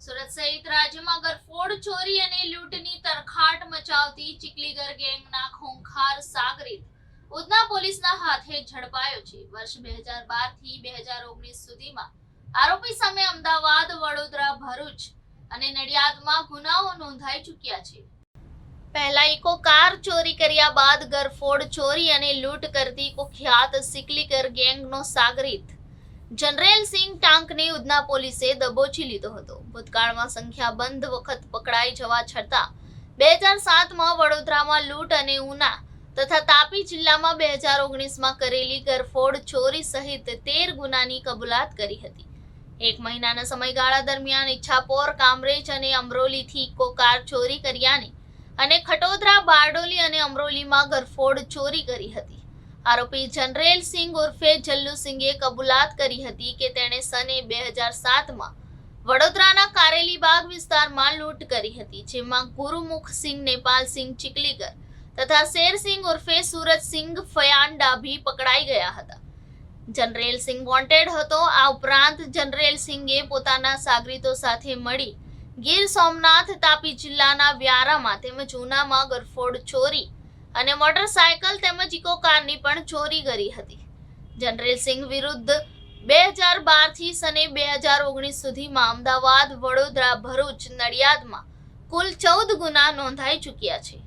સુરત સહિત રાજ્યમાં ગરફોડ ચોરી અને લૂંટની તરખાટ મચાવતી ચીખલીગર ગેંગના ખૂંખાર સાગરીત ઉધના પોલીસના હાથે ઝડપાયો છે. વર્ષ 2012 થી 2019 સુધીમાં આરોપી સામે અમદાવાદ, વડોદરા, ભરૂચ અને નડિયાદમાં ગુનાઓ નોંધાઈ ચૂક્યા છે. પહેલા ઇકો કાર ચોરી કર્યા બાદ ગરફોડ ચોરી અને લૂંટ કરતી કુખ્યાત ચીખલીગર ગેંગનો સાગરીત જનરેલ સિંહ ટાંકને ઉધના પોલીસે દબોચી લીધો હતો. ભૂતકાળમાં સંખ્યાબંધ વખત પકડાઈ જવા છતાં 2007માં વડોદરામાં લૂંટ અને ઉના તથા તાપી જિલ્લામાં 2019માં કરેલી ગરફોડ ચોરી સહિત 13 ગુનાની કબૂલાત કરી હતી. એક મહિનાના સમયગાળા દરમિયાન ઈચ્છાપોર, કામરેજ અને અમરોલીથી ઇકો કાર ચોરી કર્યાની અને ખટોદરા, બારડોલી અને અમરોલીમાં ગરફોડ ચોરી કરી હતી. આરોપી જનરેલ સિંહ ઉર્ફે જલ્લુ સિંઘે કબૂલાત કરી હતી કે તેણે સને 2007માં વડોદરાના કારેલીબાગ વિસ્તારમાં લૂંટ કરી હતી, જેમાં ગુરુમુખ સિંહ, નેપાલ સિંહ ચીખલીગર તથા શેરસિંહ ઉર્ફે સુરત સિંહ ફયાન ડાભી પકડાઈ ગયા હતા. જનરેલ સિંહ વોન્ટેડ હતો. આ ઉપરાંત જનરેલ સિંઘે પોતાના સાગરીતો સાથે મળી ગીર સોમનાથ, તાપી જિલ્લાના વ્યારામાં તેમજ ઉનામાં ગરફોડ ચોરી અને મોટરસાયકલ તેમજ ઇકો કારની પણ ચોરી કરી હતી. જનરેલ સિંહ વિરુદ્ધ 2012 થી સને 2019 સુધીમાં અમદાવાદ, વડોદરા, ભરૂચ, નડિયાદમાં કુલ 14 ગુના નોંધાઈ ચૂક્યા છે.